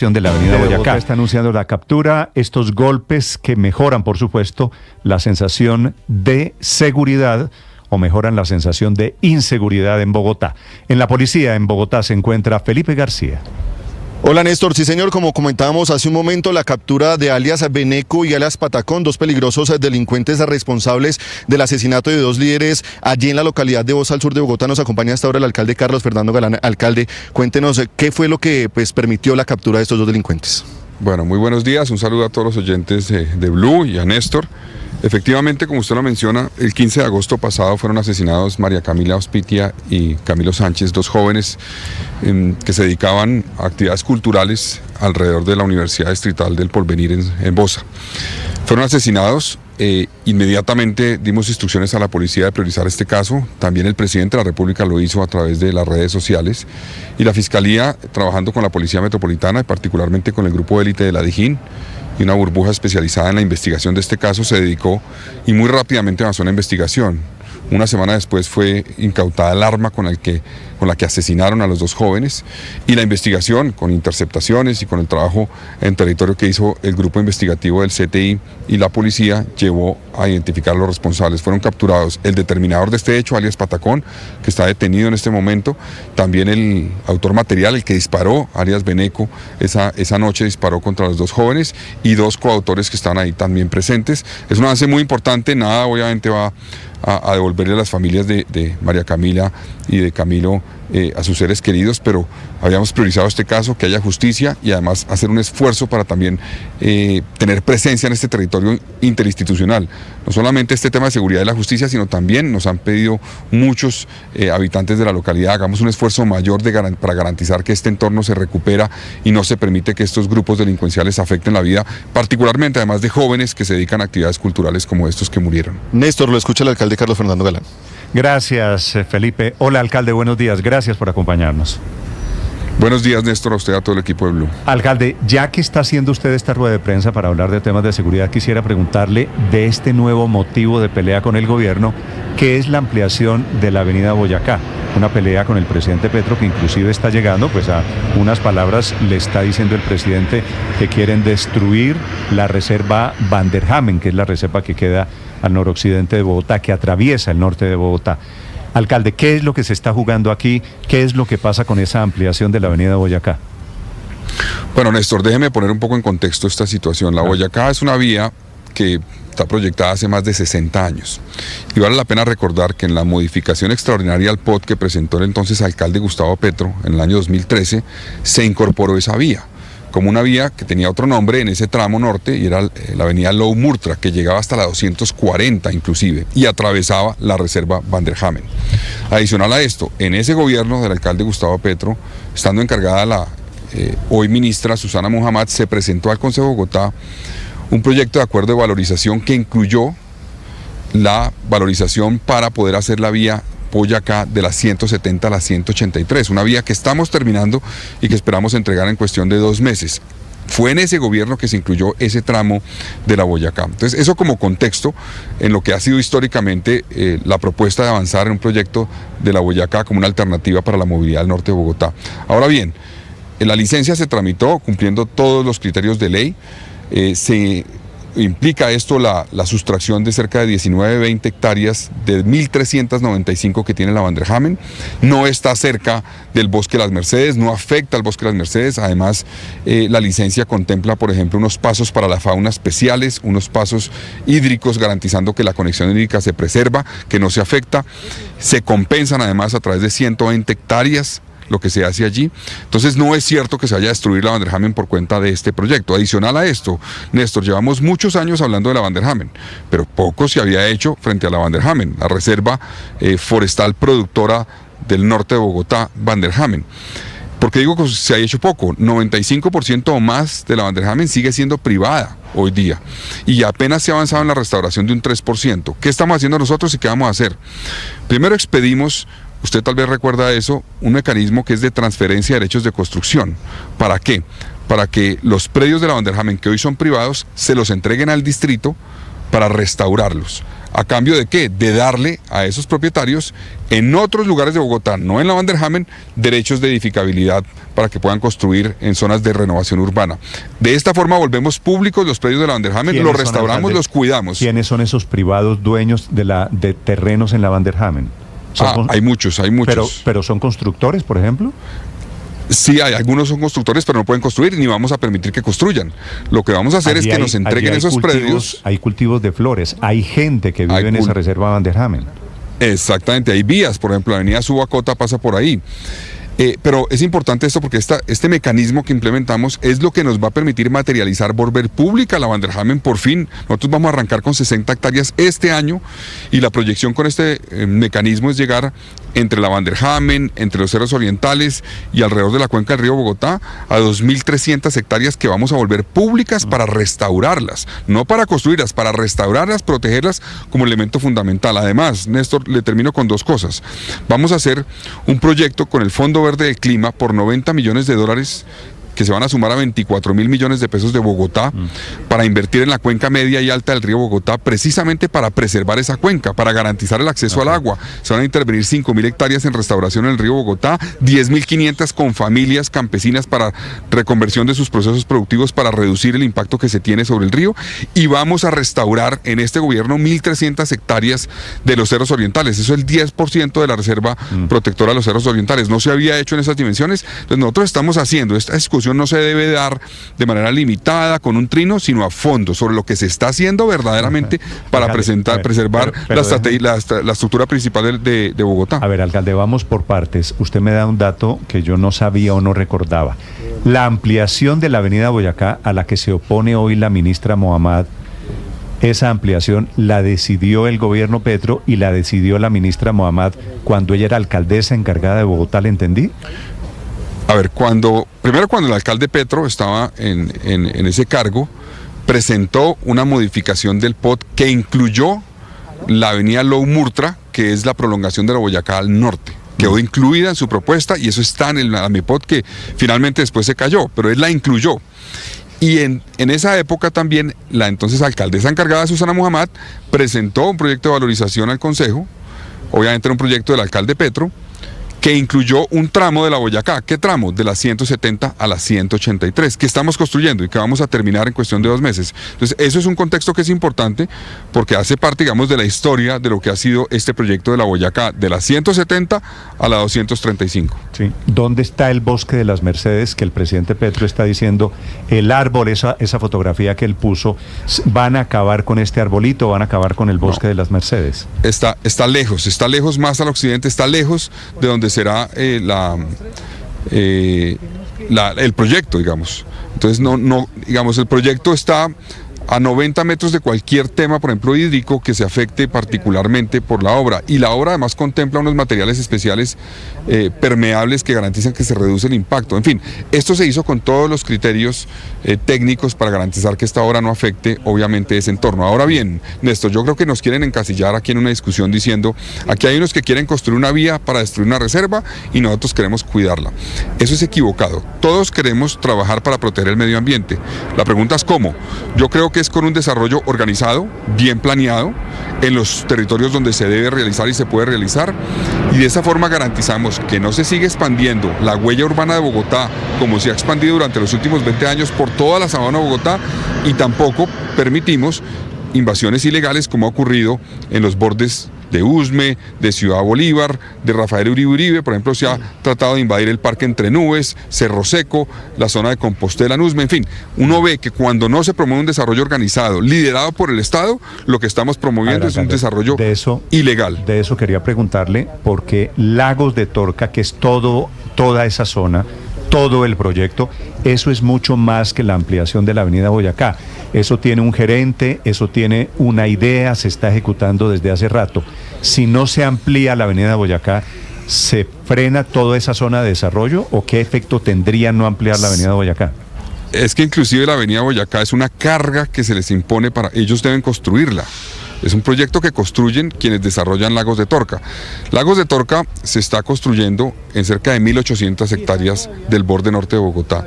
de la avenida Boyacá. Está anunciando la captura, estos golpes que mejoran, por supuesto, la sensación de seguridad o mejoran la sensación de inseguridad en Bogotá. En la policía en Bogotá se encuentra Felipe García. Hola Néstor, sí señor, como comentábamos hace un momento, la captura de alias Beneco y alias Patacón, dos peligrosos delincuentes responsables del asesinato de dos líderes allí en la localidad de Bosa, al sur de Bogotá. Nos acompaña hasta ahora el alcalde Carlos Fernando Galán. Alcalde, cuéntenos qué fue lo que permitió la captura de estos dos delincuentes. Bueno, muy buenos días, un saludo a todos los oyentes de Blue y a Néstor. Efectivamente, como usted lo menciona, el 15 de agosto pasado fueron asesinados María Camila Ospitia y Camilo Sánchez, dos jóvenes que se dedicaban a actividades culturales alrededor de la Universidad Distrital del Porvenir en Bosa. Fueron asesinados, inmediatamente dimos instrucciones a la policía de priorizar este caso, también el presidente de la República lo hizo a través de las redes sociales, y la Fiscalía, trabajando con la Policía Metropolitana y particularmente con el grupo de élite de la DIJÍN, y una burbuja especializada en la investigación de este caso, se dedicó y muy rápidamente avanzó en la investigación. Una semana después fue incautada el arma con la que asesinaron a los dos jóvenes, y la investigación con interceptaciones y con el trabajo en territorio que hizo el grupo investigativo del CTI y la policía llevó a identificar a los responsables. Fueron capturados el determinador de este hecho, alias Patacón, que está detenido en este momento, también el autor material, el que disparó, alias Beneco, esa noche disparó contra los dos jóvenes, y dos coautores que estaban ahí también presentes. Es un avance muy importante, nada obviamente va a devolverle a las familias de María Camila y de Camilo a sus seres queridos, pero habíamos priorizado este caso, que haya justicia y además hacer un esfuerzo para también tener presencia en este territorio interinstitucional. No solamente este tema de seguridad y la justicia, sino también nos han pedido muchos habitantes de la localidad, hagamos un esfuerzo mayor para garantizar que este entorno se recupera y no se permite que estos grupos delincuenciales afecten la vida, particularmente además de jóvenes que se dedican a actividades culturales como estos que murieron. Néstor, lo escucha el alcalde Carlos Fernando Galán. Gracias, Felipe. Hola, alcalde, buenos días. Gracias por acompañarnos. Buenos días, Néstor, a usted y a todo el equipo de Blue. Alcalde, ya que está haciendo usted esta rueda de prensa para hablar de temas de seguridad, quisiera preguntarle de este nuevo motivo de pelea con el gobierno, que es la ampliación de la avenida Boyacá. Una pelea con el presidente Petro que inclusive está llegando, pues a unas palabras le está diciendo el presidente que quieren destruir la reserva Van der Hamen, que es la reserva que queda al noroccidente de Bogotá, que atraviesa el norte de Bogotá. Alcalde, ¿qué es lo que se está jugando aquí? ¿Qué es lo que pasa con esa ampliación de la avenida Boyacá? Bueno, Néstor, déjeme poner un poco en contexto esta situación. La Boyacá es una vía que está proyectada hace más de 60 años. Y vale la pena recordar que en la modificación extraordinaria al POT que presentó el entonces alcalde Gustavo Petro en el año 2013, se incorporó esa vía como una vía que tenía otro nombre en ese tramo norte, y era la avenida Low Murtra, que llegaba hasta la 240 inclusive, y atravesaba la reserva Van der Hamen. Adicional a esto, en ese gobierno del alcalde Gustavo Petro, estando encargada la hoy ministra Susana Muhammad, se presentó al Consejo de Bogotá un proyecto de acuerdo de valorización que incluyó la valorización para poder hacer la vía Boyacá de la 170 a la 183, una vía que estamos terminando y que esperamos entregar en cuestión de 2 meses. Fue en ese gobierno que se incluyó ese tramo de la Boyacá. Entonces, eso como contexto en lo que ha sido históricamente la propuesta de avanzar en un proyecto de la Boyacá como una alternativa para la movilidad del norte de Bogotá. Ahora bien, la licencia se tramitó cumpliendo todos los criterios de ley. Se implica esto la sustracción de cerca de 19-20 hectáreas de 1.395 que tiene la Van der Hamen. No está cerca del Bosque de las Mercedes, no afecta al Bosque de las Mercedes. Además, la licencia contempla, por ejemplo, unos pasos para la fauna especiales, unos pasos hídricos garantizando que la conexión hídrica se preserva, que no se afecta. Se compensan además a través de 120 hectáreas lo que se hace allí. Entonces no es cierto que se vaya a destruir la Van der Hamen por cuenta de este proyecto. Adicional a esto, Néstor, llevamos muchos años hablando de la Van der Hamen, pero poco se había hecho frente a la Van der Hamen, la reserva forestal productora del norte de Bogotá, Van der Hamen. ¿Por qué digo que se ha hecho poco? 95% o más de la Van der Hamen sigue siendo privada hoy día, y apenas se ha avanzado en la restauración de un 3%. ¿Qué estamos haciendo nosotros y qué vamos a hacer? Primero expedimos, usted tal vez recuerda eso, un mecanismo que es de transferencia de derechos de construcción. ¿Para qué? Para que los predios de la Van der Hamen que hoy son privados se los entreguen al distrito para restaurarlos. ¿A cambio de qué? De darle a esos propietarios en otros lugares de Bogotá, no en la Vanderhamen, derechos de edificabilidad para que puedan construir en zonas de renovación urbana. De esta forma volvemos públicos los predios de la Vanderhamen, los restauramos, los cuidamos. ¿Quiénes son esos privados dueños de terrenos en la Vanderhamen? Hay muchos. Pero ¿son constructores, por ejemplo? Sí, algunos son constructores, pero no pueden construir ni vamos a permitir que construyan. Lo que vamos a hacer es que nos entreguen esos predios. Hay cultivos de flores, hay gente que vive en esa reserva Vanderhamen. Exactamente, hay vías, por ejemplo, la avenida Subacota pasa por ahí. Pero es importante esto porque este mecanismo que implementamos es lo que nos va a permitir materializar, volver pública la Vanderhamen por fin. Nosotros vamos a arrancar con 60 hectáreas este año y la proyección con este mecanismo es llegar entre la Vanderhamen, entre los cerros orientales y alrededor de la cuenca del río Bogotá a 2.300 hectáreas que vamos a volver públicas para restaurarlas, no para construirlas, para restaurarlas, protegerlas como elemento fundamental. Además, Néstor, le termino con dos cosas. Vamos a hacer un proyecto con el Fondo Verde del Clima por $90 millones que se van a sumar a 24.000 millones de pesos de Bogotá para invertir en la cuenca media y alta del río Bogotá, precisamente para preservar esa cuenca, para garantizar el acceso al agua. Se van a intervenir 5.000 hectáreas en restauración en el río Bogotá, 10.500 con familias campesinas para reconversión de sus procesos productivos para reducir el impacto que se tiene sobre el río, y vamos a restaurar en este gobierno 1.300 hectáreas de los cerros orientales. Eso es el 10% de la reserva protectora de los cerros orientales. No se había hecho en esas dimensiones. Entonces nosotros estamos haciendo esta discusión. No se debe dar de manera limitada con un trino, sino a fondo sobre lo que se está haciendo verdaderamente para preservar la estructura principal de Bogotá. A ver, alcalde, vamos por partes. Usted me da un dato que yo no sabía o no recordaba. La ampliación de la avenida Boyacá, a la que se opone hoy la ministra Mohamed, esa ampliación la decidió el gobierno Petro y la decidió la ministra Mohamed cuando ella era alcaldesa encargada de Bogotá, ¿le entendí? A ver, primero cuando el alcalde Petro estaba en ese cargo, presentó una modificación del POT que incluyó la avenida Lou Murtra, que es la prolongación de la Boyacá al norte. Quedó incluida en su propuesta y eso está en el AMIPOT, que finalmente después se cayó, pero él la incluyó. Y en esa época también la entonces alcaldesa encargada, Susana Mohamed, presentó un proyecto de valorización al Consejo, obviamente era un proyecto del alcalde Petro, que incluyó un tramo de la Boyacá. ¿Qué tramo? De la 170 a la 183, que estamos construyendo y que vamos a terminar en cuestión de 2 meses. Entonces, eso es un contexto que es importante porque hace parte, digamos, de la historia de lo que ha sido este proyecto de la Boyacá, de la 170 a la 235. Sí. ¿Dónde está el bosque de las Mercedes que el presidente Petro está diciendo, el árbol, esa fotografía que él puso, van a acabar con este arbolito, van a acabar con el bosque de las Mercedes? Está lejos más al occidente, está lejos de donde será el proyecto, digamos. Entonces, digamos, el proyecto está a 90 metros de cualquier tema, por ejemplo, hídrico, que se afecte particularmente por la obra. Y la obra además contempla unos materiales especiales permeables que garantizan que se reduce el impacto. En fin, esto se hizo con todos los criterios técnicos para garantizar que esta obra no afecte, obviamente, ese entorno. Ahora bien, Néstor, yo creo que nos quieren encasillar aquí en una discusión diciendo, aquí hay unos que quieren construir una vía para destruir una reserva y nosotros queremos cuidarla. Eso es equivocado. Todos queremos trabajar para proteger el medio ambiente. La pregunta es ¿cómo? Yo creo que es con un desarrollo organizado, bien planeado, en los territorios donde se debe realizar y se puede realizar, y de esa forma garantizamos que no se sigue expandiendo la huella urbana de Bogotá como se ha expandido durante los últimos 20 años por toda la sabana de Bogotá, y tampoco permitimos invasiones ilegales como ha ocurrido en los bordes de Usme, de Ciudad Bolívar, de Rafael Uribe, por ejemplo, se ha tratado de invadir el Parque Entre Nubes, Cerro Seco, la zona de Compostela, Usme, en fin, uno ve que cuando no se promueve un desarrollo organizado, liderado por el Estado, lo que estamos promoviendo es un desarrollo ilegal. De eso quería preguntarle, porque Lagos de Torca, que es toda esa zona, todo el proyecto, eso es mucho más que la ampliación de la avenida Boyacá. Eso tiene un gerente, eso tiene una idea, se está ejecutando desde hace rato. Si no se amplía la avenida Boyacá, ¿se frena toda esa zona de desarrollo o qué efecto tendría no ampliar la avenida Boyacá? Es que inclusive la avenida Boyacá es una carga que se les impone para ellos deben construirla. Es un proyecto que construyen quienes desarrollan Lagos de Torca. Lagos de Torca se está construyendo en cerca de 1.800 hectáreas del borde norte de Bogotá.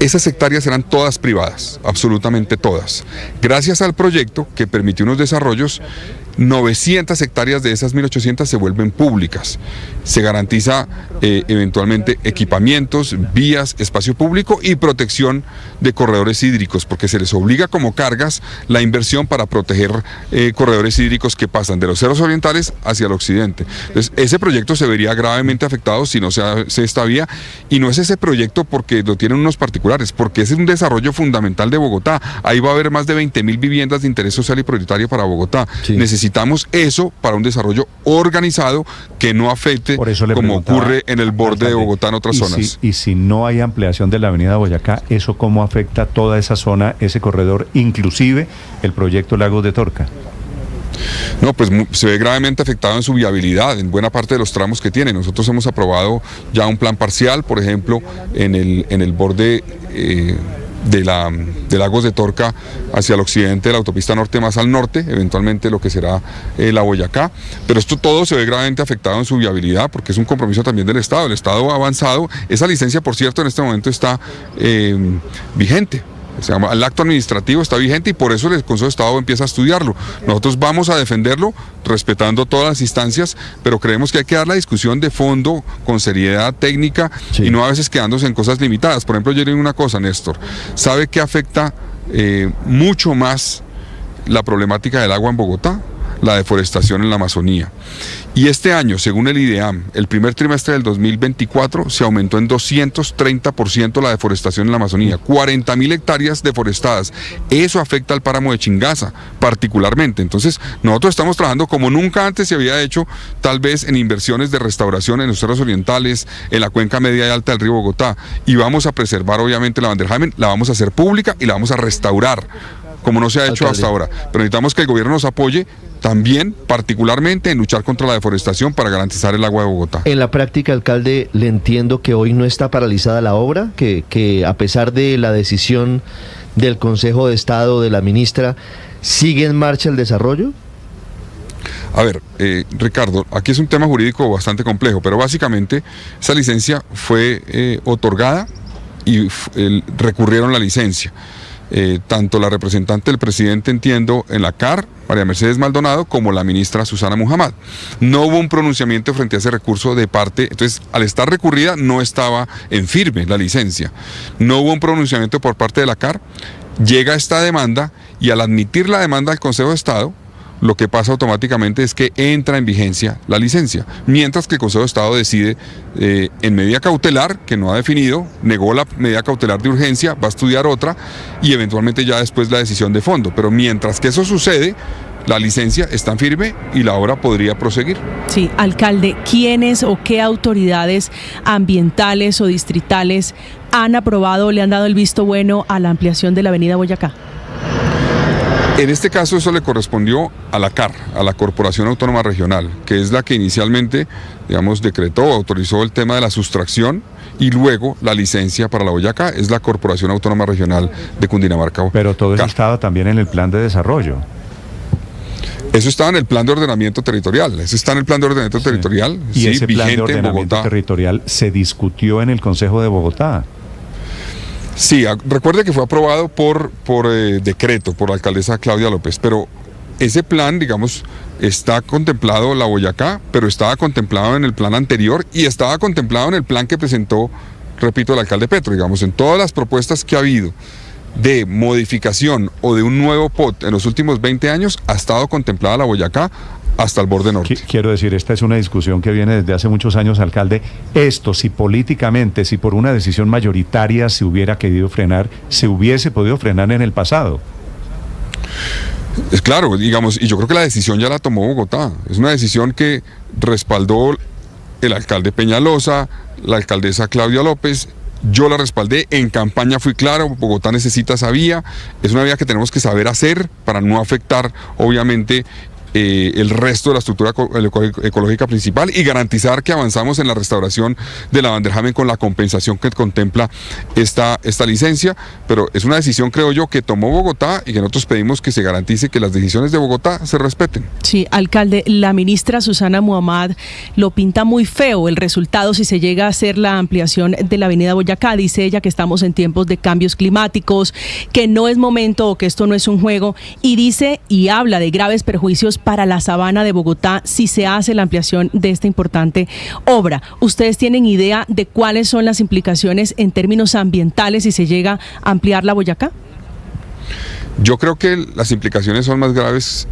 Esas hectáreas eran todas privadas, absolutamente todas. Gracias al proyecto que permitió unos desarrollos 900 hectáreas de esas 1.800 se vuelven públicas. Se garantiza eventualmente equipamientos, vías, espacio público y protección de corredores hídricos, porque se les obliga como cargas la inversión para proteger corredores hídricos que pasan de los cerros orientales hacia el occidente. Entonces, ese proyecto se vería gravemente afectado si no se hace esta vía, y no es ese proyecto porque lo tienen unos particulares, porque ese es un desarrollo fundamental de Bogotá. Ahí va a haber más de 20.000 viviendas de interés social y prioritario para Bogotá. Sí. Necesitamos eso para un desarrollo organizado que no afecte como ocurre en el borde de Bogotá en otras zonas. Y si no hay ampliación de la avenida Boyacá, ¿eso cómo afecta toda esa zona, ese corredor, inclusive el proyecto Lagos de Torca? No, pues se ve gravemente afectado en su viabilidad, en buena parte de los tramos que tiene. Nosotros hemos aprobado ya un plan parcial, por ejemplo, en el borde de Lagos de Torca hacia el occidente de la autopista norte más al norte, eventualmente lo que será la Boyacá, pero esto todo se ve gravemente afectado en su viabilidad porque es un compromiso también del Estado. El Estado ha avanzado, esa licencia por cierto en este momento está vigente. El acto administrativo está vigente y por eso el Consejo de Estado empieza a estudiarlo. Nosotros vamos a defenderlo respetando todas las instancias, pero creemos que hay que dar la discusión de fondo con seriedad técnica y no a veces quedándose en cosas limitadas. Por ejemplo, yo le digo una cosa, Néstor, ¿sabe qué afecta mucho más la problemática del agua en Bogotá? La deforestación en la Amazonía. Y este año, según el IDEAM, el primer trimestre del 2024 se aumentó en 230% la deforestación en la Amazonía, 40.000 hectáreas deforestadas. Eso afecta al páramo de Chingaza, particularmente. Entonces, nosotros estamos trabajando como nunca antes se había hecho, tal vez en inversiones de restauración en los cerros orientales, en la cuenca media y alta del río Bogotá, y vamos a preservar obviamente la Van der Hamen, la vamos a hacer pública y la vamos a restaurar, como no se ha hecho hasta ahora. Pero necesitamos que el gobierno nos apoye también, particularmente, en luchar contra la deforestación para garantizar el agua de Bogotá. En la práctica, alcalde, le entiendo que hoy no está paralizada la obra, que a pesar de la decisión del Consejo de Estado, de la ministra, ¿sigue en marcha el desarrollo? A ver, Ricardo, aquí es un tema jurídico bastante complejo, pero básicamente esa licencia fue otorgada y recurrieron la licencia. Tanto la representante del presidente, entiendo, en la CAR, María Mercedes Maldonado, como la ministra Susana Muhammad. No hubo un pronunciamiento frente a ese recurso de parte, entonces al estar recurrida no estaba en firme la licencia. No hubo un pronunciamiento por parte de la CAR, llega esta demanda y al admitir la demanda del Consejo de Estado, lo que pasa automáticamente es que entra en vigencia la licencia, mientras que el Consejo de Estado decide en medida cautelar, que no ha definido, negó la medida cautelar de urgencia, va a estudiar otra y eventualmente ya después la decisión de fondo. Pero mientras que eso sucede, la licencia está en firme y la obra podría proseguir. Sí, alcalde, ¿quiénes o qué autoridades ambientales o distritales han aprobado, le han dado el visto bueno a la ampliación de la avenida Boyacá? En este caso eso le correspondió a la CAR, a la Corporación Autónoma Regional, que es la que inicialmente, digamos, decretó, autorizó el tema de la sustracción y luego la licencia para la Boyacá es la Corporación Autónoma Regional de Cundinamarca. Pero todo eso estaba también en el plan de desarrollo. Eso estaba en el plan de ordenamiento territorial, eso está en el plan de ordenamiento territorial, y ese plan de ordenamiento territorial se discutió en el Consejo de Bogotá. Sí, recuerde que fue aprobado por decreto por la alcaldesa Claudia López, pero ese plan, digamos, está contemplado la Boyacá, pero estaba contemplado en el plan anterior y estaba contemplado en el plan que presentó, repito, el alcalde Petro, digamos, en todas las propuestas que ha habido de modificación o de un nuevo POT en los últimos 20 años, ha estado contemplada la Boyacá hasta el borde norte. Quiero decir, esta es una discusión que viene desde hace muchos años, alcalde. Esto, si políticamente, si por una decisión mayoritaria se hubiera querido frenar, se hubiese podido frenar en el pasado. Es claro, digamos, y yo creo que la decisión ya la tomó Bogotá. Es una decisión que respaldó el alcalde Peñalosa, la alcaldesa Claudia López. Yo la respaldé, en campaña fui claro, Bogotá necesita esa vía, es una vía que tenemos que saber hacer para no afectar, obviamente, el resto de la estructura ecológica principal y garantizar que avanzamos en la restauración de la Van der Hamen con la compensación que contempla esta licencia, pero es una decisión, creo yo, que tomó Bogotá y que nosotros pedimos que se garantice que las decisiones de Bogotá se respeten. Sí, alcalde, la ministra Susana Muhammad lo pinta muy feo el resultado si se llega a hacer la ampliación de la avenida Boyacá. Dice ella que estamos en tiempos de cambios climáticos, que no es momento o que esto no es un juego, y dice y habla de graves perjuicios para la sabana de Bogotá si se hace la ampliación de esta importante obra. ¿Ustedes tienen idea de cuáles son las implicaciones en términos ambientales si se llega a ampliar la Boyacá? Yo creo que las implicaciones son más graves,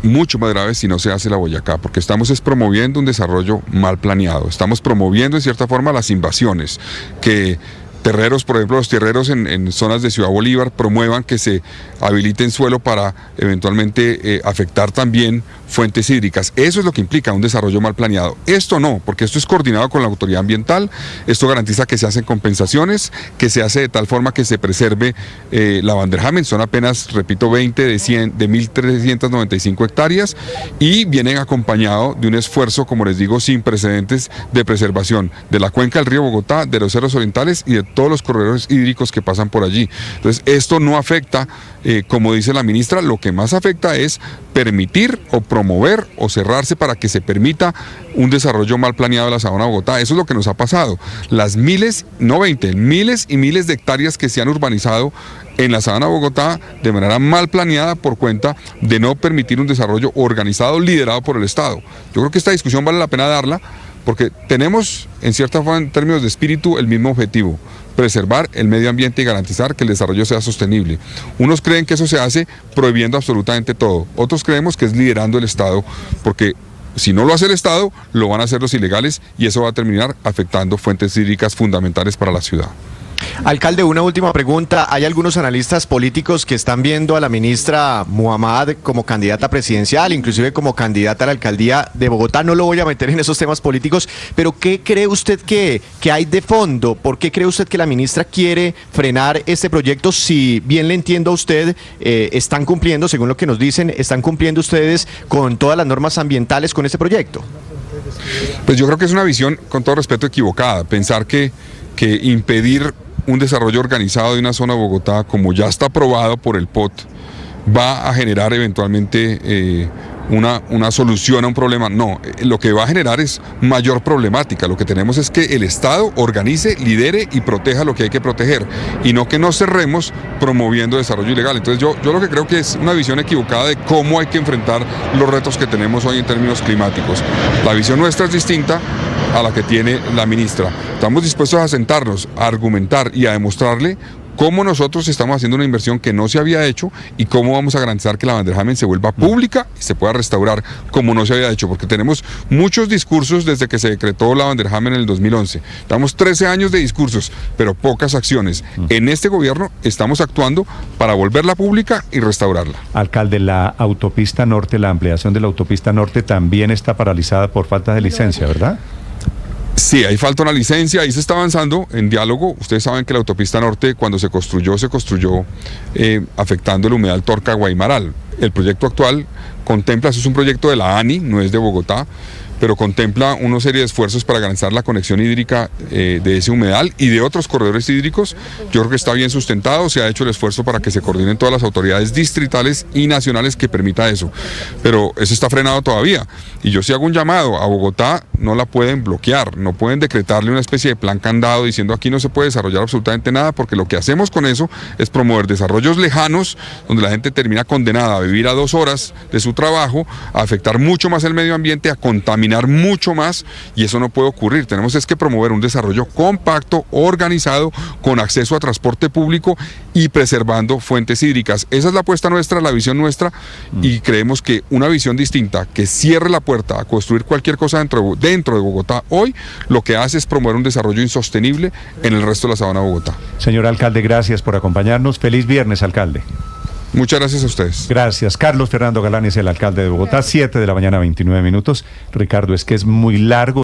mucho más graves si no se hace la Boyacá, porque estamos promoviendo un desarrollo mal planeado, estamos promoviendo en cierta forma las invasiones, que terreros, por ejemplo, los tierreros en zonas de Ciudad Bolívar promuevan que se habiliten suelo para eventualmente afectar también fuentes hídricas. Eso es lo que implica un desarrollo mal planeado. Esto no, porque esto es coordinado con la autoridad ambiental, esto garantiza que se hacen compensaciones, que se hace de tal forma que se preserve la Vanderhamen, son apenas, repito, 20 de 1.395 hectáreas y vienen acompañado de un esfuerzo, como les digo, sin precedentes de preservación de la cuenca del río Bogotá, de los cerros orientales y de todos los corredores hídricos que pasan por allí. Entonces, esto no afecta, como dice la ministra, lo que más afecta es permitir o promover o cerrarse para que se permita un desarrollo mal planeado de la sabana de Bogotá. Eso es lo que nos ha pasado. Las miles, no 20, miles y miles de hectáreas que se han urbanizado en la sabana de Bogotá de manera mal planeada por cuenta de no permitir un desarrollo organizado, liderado por el Estado. Yo creo que esta discusión vale la pena darla porque tenemos, en cierta forma, en términos de espíritu, el mismo objetivo: preservar el medio ambiente y garantizar que el desarrollo sea sostenible. Unos creen que eso se hace prohibiendo absolutamente todo, otros creemos que es liderando el Estado, porque si no lo hace el Estado, lo van a hacer los ilegales y eso va a terminar afectando fuentes hídricas fundamentales para la ciudad. Alcalde, una última pregunta. Hay algunos analistas políticos que están viendo a la ministra Muhammad como candidata presidencial, inclusive como candidata a la alcaldía de Bogotá. No lo voy a meter en esos temas políticos, pero ¿qué cree usted que hay de fondo? ¿Por qué cree usted que la ministra quiere frenar este proyecto? Si bien le entiendo a usted, están cumpliendo, según lo que nos dicen, están cumpliendo ustedes con todas las normas ambientales con este proyecto. Pues yo creo que es una visión, con todo respeto, equivocada. Pensar que impedir un desarrollo organizado de una zona de Bogotá, como ya está aprobado por el POT, va a generar eventualmente una solución a un problema. No, lo que va a generar es mayor problemática. Lo que tenemos es que el Estado organice, lidere y proteja lo que hay que proteger, y no que nos cerremos promoviendo desarrollo ilegal. Entonces yo lo que creo que es una visión equivocada de cómo hay que enfrentar los retos que tenemos hoy en términos climáticos. La visión nuestra es distinta a la que tiene la ministra. Estamos dispuestos a sentarnos, a argumentar y a demostrarle cómo nosotros estamos haciendo una inversión que no se había hecho y cómo vamos a garantizar que la Vanderhamen se vuelva pública y se pueda restaurar como no se había hecho, porque tenemos muchos discursos desde que se decretó la Vanderhamen en el 2011. Estamos 13 años de discursos, pero pocas acciones. En este gobierno estamos actuando para volverla pública y restaurarla. Alcalde, la autopista norte, la ampliación de la autopista norte también está paralizada por falta de licencia, ¿verdad? Sí, ahí falta una licencia, ahí se está avanzando en diálogo. Ustedes saben que la autopista norte, cuando se construyó afectando el humedal Torca-Guaymaral. El proyecto actual contempla, eso es un proyecto de la ANI, no es de Bogotá, pero contempla una serie de esfuerzos para garantizar la conexión hídrica de ese humedal y de otros corredores hídricos. Yo creo que está bien sustentado, se ha hecho el esfuerzo para que se coordinen todas las autoridades distritales y nacionales que permita eso, pero eso está frenado todavía. Y yo sí hago un llamado a Bogotá: no la pueden bloquear, no pueden decretarle una especie de plan candado diciendo aquí no se puede desarrollar absolutamente nada, porque lo que hacemos con eso es promover desarrollos lejanos, donde la gente termina condenada a vivir a 2 horas de su trabajo, a afectar mucho más el medio ambiente, a contaminar mucho más, y eso no puede ocurrir. Tenemos que promover un desarrollo compacto, organizado, con acceso a transporte público y preservando fuentes hídricas. Esa es la apuesta nuestra, la visión nuestra, y creemos que una visión distinta, que cierre la puerta a construir cualquier cosa dentro de Bogotá hoy, lo que hace es promover un desarrollo insostenible en el resto de la sabana de Bogotá. Señor alcalde, gracias por acompañarnos. Feliz viernes, alcalde. Muchas gracias a ustedes. Gracias. Carlos Fernando Galán es el alcalde de Bogotá, 7 de la mañana, 29 minutos. Ricardo, es que es muy largo.